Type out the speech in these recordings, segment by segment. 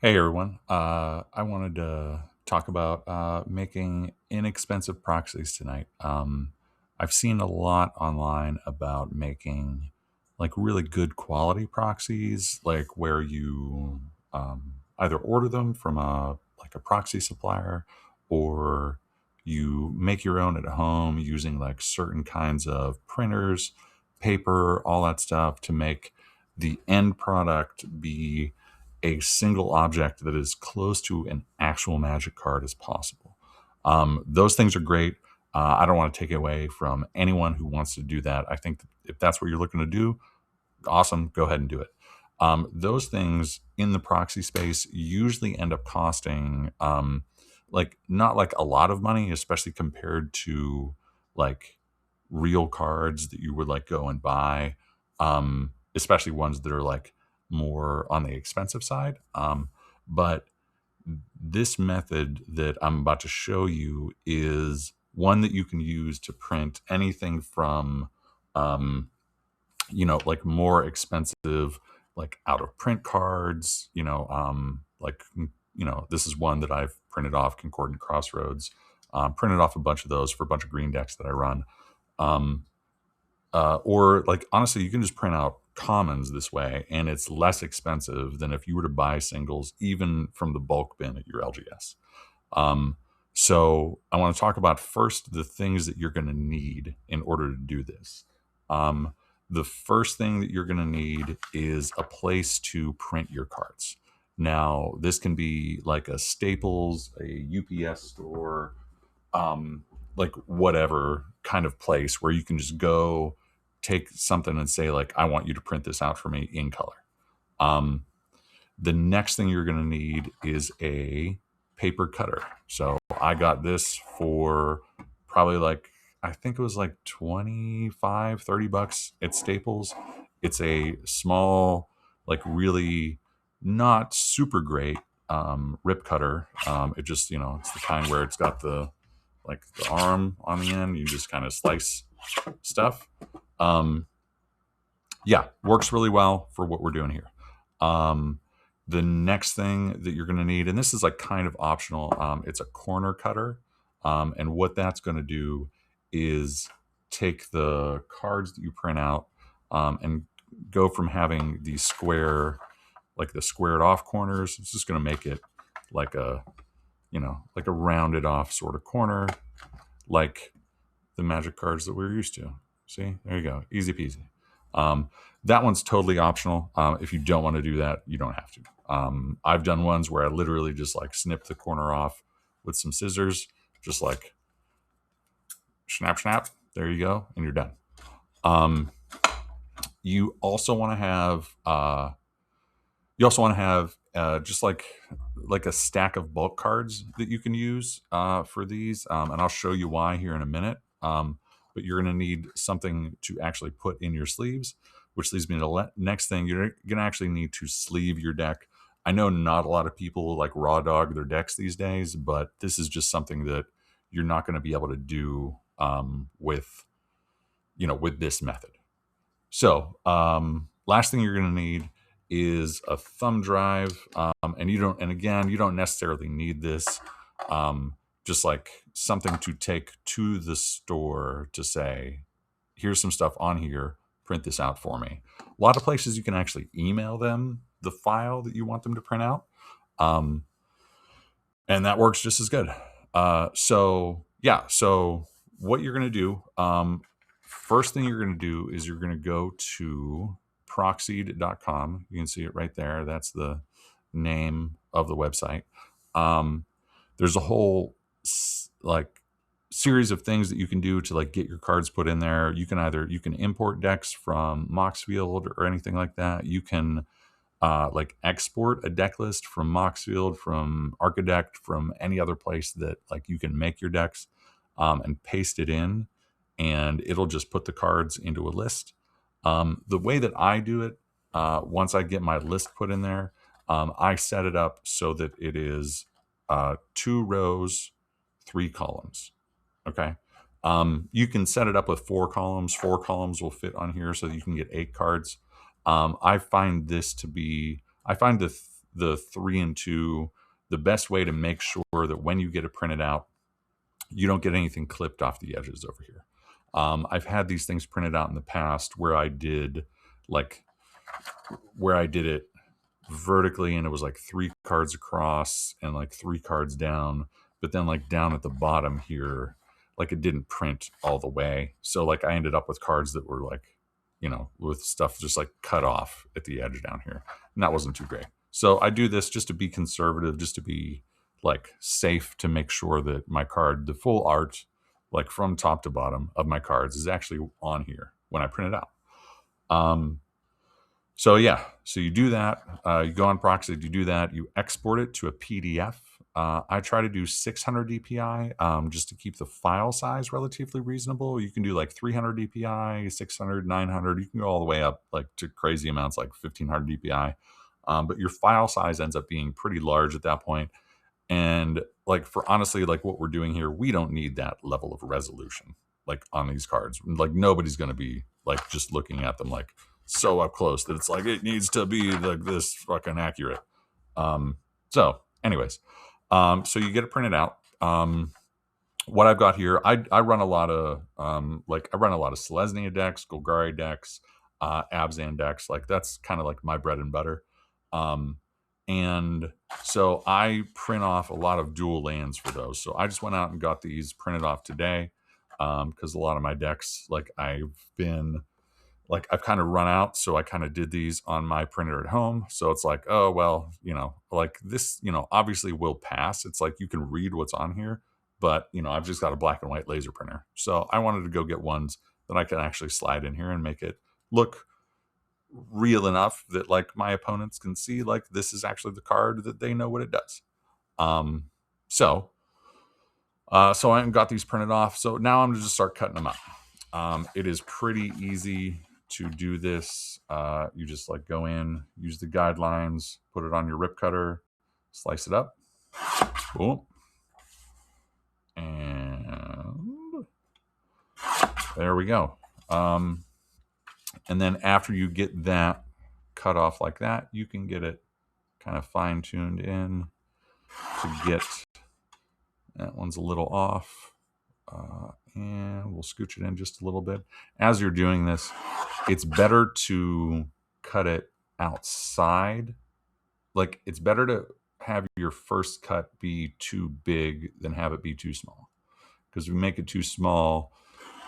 Hey everyone. I wanted to talk about making inexpensive proxies tonight. I've seen a lot online about making like really good quality proxies, like where you either order them from a proxy supplier, or you make your own at home using like certain kinds of printers, paper, all that stuff to make the end product be a single object that is close to an actual magic card as possible. Those things are great. I don't want to take it away from anyone who wants to do that. I think if that's what you're looking to do, awesome, go ahead and do it. Those things in the proxy space usually end up costing like not like a lot of money, especially compared to like real cards that you would like go and buy, especially ones that are like more on the expensive side. But this method that I'm about to show you is one that you can use to print anything from um, like more expensive, like out of print cards, this is one that I've printed off Concordant Crossroads, printed off a bunch of those for a bunch of green decks that I run. Um, or like honestly, you can just print out commons this way, and it's less expensive than if you were to buy singles, even from the bulk bin at your LGS. Um, so I want to talk about first the things that you're going to need in order to do this. Um, the first thing that you're going to need is a place to print your cards. Now, this can be like a Staples, a UPS store, like whatever kind of place where you can just go take something and say like, I want you to print this out for me in color. Um, the next thing you're going to need is a paper cutter. So I got this for probably like, I think it was like 25, $30 at Staples. It's a small, like really not super great rip cutter. It just, it's the kind where it's got the arm on the end. You just kind of slice stuff. Um, yeah, works really well for what we're doing here. Um, the next thing that you're going to need, and this is like kind of optional, it's a corner cutter. And what that's going to do is take the cards that you print out and go from having these like the squared off corners. It's just going to make it like like a rounded off sort of corner, like the magic cards that we're used to. See, there you go. Easy peasy. That one's totally optional. If you don't want to do that, you don't have to. I've done ones where I literally just like snip the corner off with some scissors, just like snap, snap. There you go, and you're done. Um, you also want to have just like a stack of bulk cards that you can use for these, and I'll show you why here in a minute. But you're going to need something to actually put in your sleeves, which leads me to the next thing. You're going to actually need to sleeve your deck. I know not a lot of people like raw dog their decks these days, but this is just something that you're not going to be able to do with this method. So, last thing you're going to need is a thumb drive, and you don't necessarily need this. Just like something to take to the store to say, here's some stuff on here, print this out for me. A lot of places you can actually email them the file that you want them to print out, um, and that works just as good. So what you're going to do, first thing you're going to do is you're going to go to proxied.com. You can see it right there. That's the name of the website. There's a whole like series of things that you can do to like get your cards put in there. You can import decks from Moxfield or anything like that. You can like export a deck list from Moxfield, from Archidect, from any other place that like you can make your decks, and paste it in, and it'll just put the cards into a list. The way that I do it, once I get my list put in there, I set it up so that it is 2 rows, 3 columns. Okay. You can set it up with 4 columns. 4 columns will fit on here so that you can get 8 cards. I find the the 3 and 2, the best way to make sure that when you get it printed out, you don't get anything clipped off the edges over here. I've had these things printed out in the past where I did it vertically, and it was like 3 cards across and like 3 cards down, but then like down at the bottom here, like it didn't print all the way. So like I ended up with cards that were like, with stuff just like cut off at the edge down here. And that wasn't too great. So I do this just to be conservative, just to be like safe, to make sure that my card, the full art, like from top to bottom of my cards, is actually on here when I print it out. So yeah, so you do that. You go on Proxies, you do that. You export it to a PDF. I try to do 600 DPI just to keep the file size relatively reasonable. You can do like 300 DPI, 600, 900. You can go all the way up like to crazy amounts like 1500 DPI. But your file size ends up being pretty large at that point. And like for honestly, like what we're doing here, we don't need that level of resolution like on these cards. Like nobody's going to be like just looking at them like so up close that it's like it needs to be like this fucking accurate. So anyways, so you get it printed out. What I've got here, I run a lot of Selesnya decks, Golgari decks, Abzan decks. Like that's kind of like my bread and butter. And so I print off a lot of dual lands for those. So I just went out and got these printed off today, because a lot of my decks, like I've kind of run out. So I kind of did these on my printer at home. So it's like, oh, well, like this, obviously will pass. It's like you can read what's on here, but, I've just got a black and white laser printer. So I wanted to go get ones that I can actually slide in here and make it look real enough that like my opponents can see like this is actually the card, that they know what it does. So I got these printed off. So now I'm going to just start cutting them up. It is pretty easy to do this. You just like go in, use the guidelines, put it on your rip cutter, slice it up. Boom. And there we go. And then after you get that cut off like that, you can get it kind of fine-tuned in to get that one's a little off. And we'll scooch it in just a little bit. As you're doing this, it's better to cut it outside. Like it's better to have your first cut be too big than have it be too small. Because if you make it too small,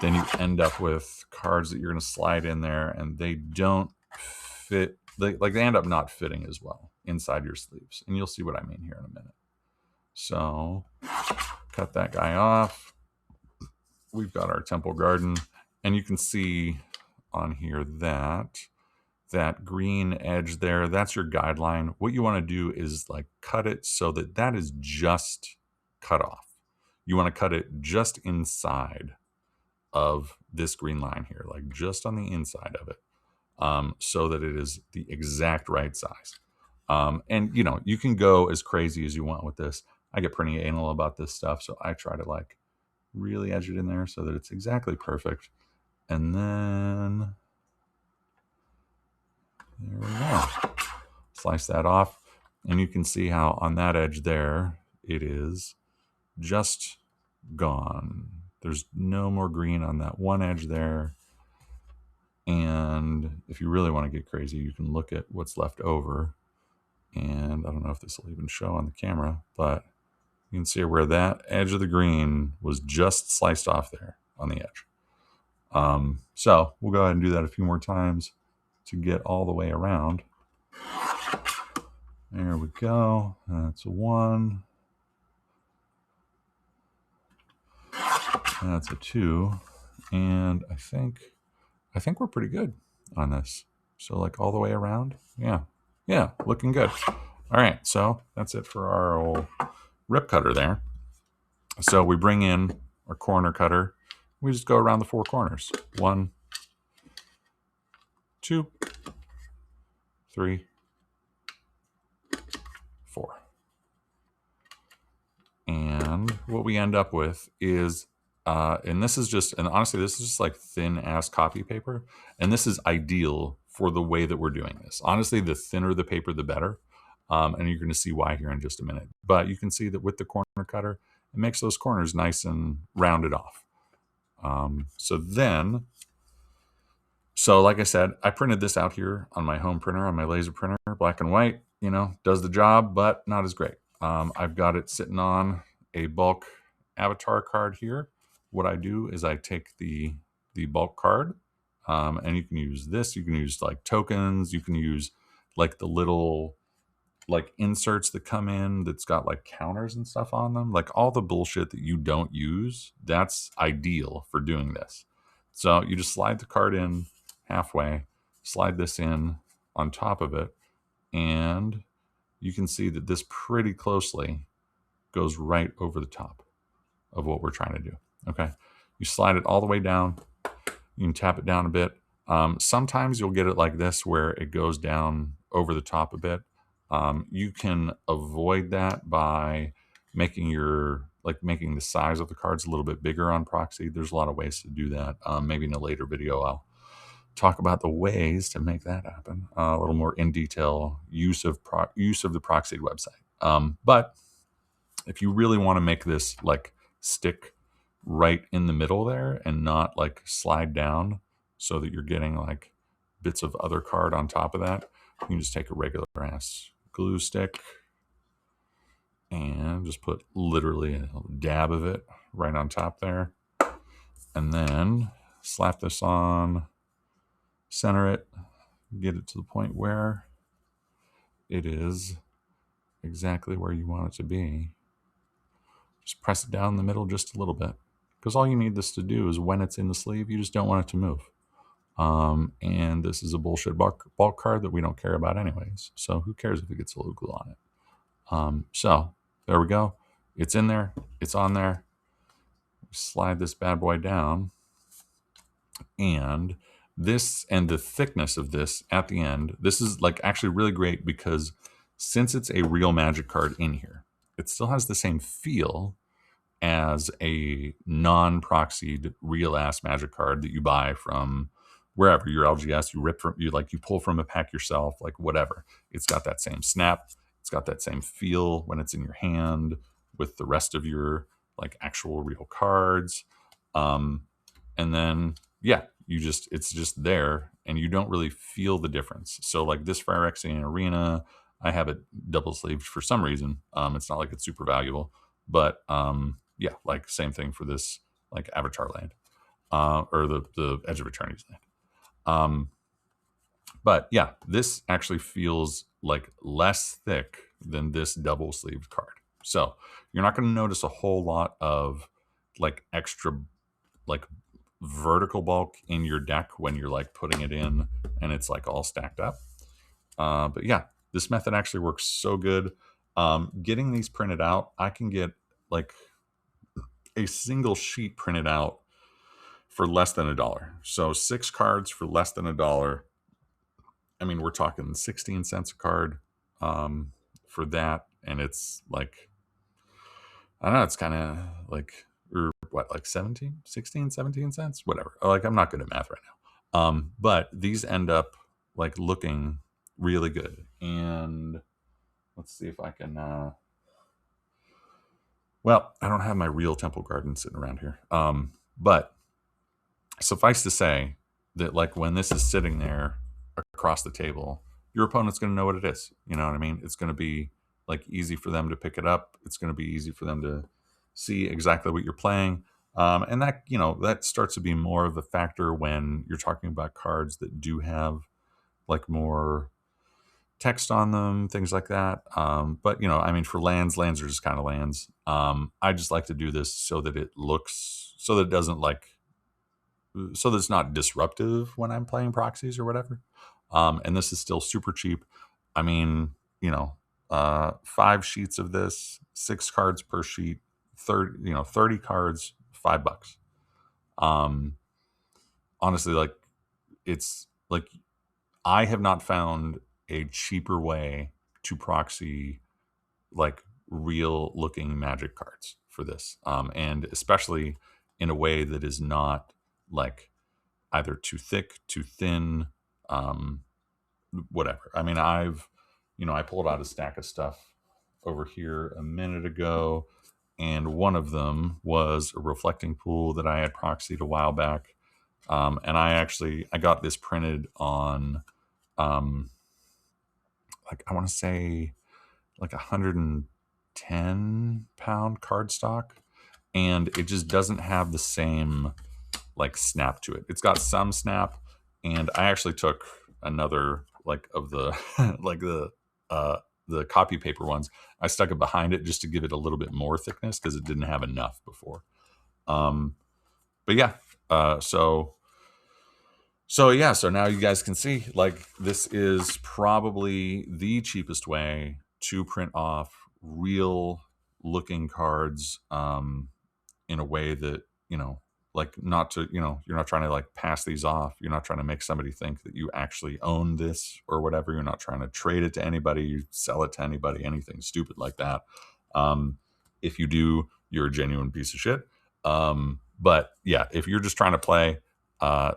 then you end up with cards that you're going to slide in there and they don't fit. They end up not fitting as well inside your sleeves. And you'll see what I mean here in a minute. So cut that guy off. We've got our Temple Garden, and you can see on here that green edge there, that's your guideline. What you want to do is like cut it so that is just cut off. You want to cut it just inside of this green line here, like just on the inside of it, so that it is the exact right size. And you can go as crazy as you want with this. I get pretty anal about this stuff, so I try to like really edge it in there so that it's exactly perfect. And then there we go. Slice that off, and you can see how on that edge there, it is just gone. There's no more green on that one edge there. And if you really want to get crazy, you can look at what's left over. And I don't know if this will even show on the camera, but you can see where that edge of the green was just sliced off there on the edge. So we'll go ahead and do that a few more times to get all the way around. There we go. That's a 1. That's a 2. And I think we're pretty good on this. So like all the way around. Yeah, looking good. All right, so that's it for our old rip cutter there. So we bring in our corner cutter. We just go around the 4 corners. 1, 2, 3, 4. And what we end up with is, and honestly, this is just like thin ass copy paper. And this is ideal for the way that we're doing this. Honestly, the thinner the paper, the better. And you're going to see why here in just a minute. But you can see that with the corner cutter, it makes those corners nice and rounded off. So like I said, I printed this out here on my home printer, on my laser printer, black and white, does the job, but not as great. I've got it sitting on a bulk avatar card here. What I do is I take the bulk card, and you can use this. You can use like tokens. You can use like the little like inserts that come in that's got like counters and stuff on them. Like all the bullshit that you don't use, that's ideal for doing this. So you just slide the card in halfway, slide this in on top of it, and you can see that this pretty closely goes right over the top of what we're trying to do. Okay. You slide it all the way down. You can tap it down a bit. Sometimes you'll get it like this where it goes down over the top a bit. You can avoid that by making making the size of the cards a little bit bigger on Proxy. There's a lot of ways to do that. Maybe in a later video I'll talk about the ways to make that happen, a little more in detail use of the Proxy website. But if you really want to make this like stick right in the middle there and not like slide down so that you're getting like bits of other card on top of that, you can just take a regular ass glue stick and just put literally a dab of it right on top there, and then slap this on, center it, get it to the point where it is exactly where you want it to be. Just press it down in the middle just a little bit, because all you need this to do is when it's in the sleeve, you just don't want it to move. And this is a bullshit bulk card that we don't care about anyways. So who cares if it gets a little glue on it? So there we go. It's in there. It's on there. Slide this bad boy down. And the thickness of this at the end, this is like actually really great because since it's a real Magic card in here, it still has the same feel as a non-proxied real ass Magic card that you buy from wherever, your LGS, you pull from a pack yourself, like whatever. It's got that same snap. It's got that same feel when it's in your hand with the rest of your like actual real cards. And then, yeah, it's just there and you don't really feel the difference. So like this Phyrexian Arena, I have it double sleeved for some reason. It's not like it's super valuable, but yeah, like same thing for this like Avatar land, or the Edge of Eternity's land. But yeah, this actually feels like less thick than this double sleeved card. So you're not going to notice a whole lot of like extra like vertical bulk in your deck when you're like putting it in and it's like all stacked up. But yeah, this method actually works so good. Getting these printed out, I can get like a single sheet printed out for less than $1. So 6 cards for less than $1. I mean, we're talking 16 cents a card for that. And it's like, I don't know, it's kind of like, or what, like 16, 17 cents, whatever. Like, I'm not good at math right now. But these end up like looking really good. And let's see if I can, well, I don't have my real Temple Garden sitting around here. But suffice to say that like when this is sitting there across the table, your opponent's going to know what it is. You know what I mean? It's going to be like easy for them to pick it up. It's going to be easy for them to see exactly what you're playing. And that, that starts to be more of a factor when you're talking about cards that do have like more text on them, things like that. But I mean, for lands are just kind of lands. I just like to do this so that it looks, so that it doesn't like, so that it's not disruptive when I'm playing proxies or whatever. And this is still super cheap. I mean, 5 sheets of this, 6 cards per sheet, 30 cards, $5. Honestly, like it's like I have not found a cheaper way to proxy like real looking Magic cards for this. And especially in a way that is not like either too thick, too thin, whatever. I mean, I've I pulled out a stack of stuff over here a minute ago, and one of them was a reflecting pool that I had proxied a while back. And I got this printed on, like, I want to say like 110-pound cardstock, and it just doesn't have the same like snap to it. It's got some snap, and I actually took another like of the like the copy paper ones. I stuck it behind it just to give it a little bit more thickness because it didn't have enough before. But yeah, so now you guys can see, like, this is probably the cheapest way to print off real looking cards, in a way that, like, not to, you're not trying to like pass these off. You're not trying to make somebody think that you actually own this or whatever. You're not trying to trade it to anybody, you sell it to anybody, anything stupid like that. Um, if you do, you're a genuine piece of shit. But yeah, if you're just trying to play,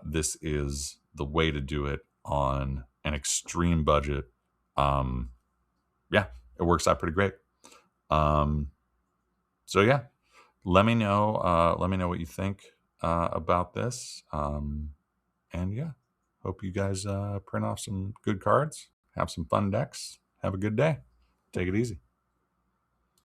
this is the way to do it on an extreme budget. Yeah, it works out pretty great. So yeah, let me know what you think about this. And yeah, hope you guys print off some good cards, have some fun decks, have a good day, take it easy.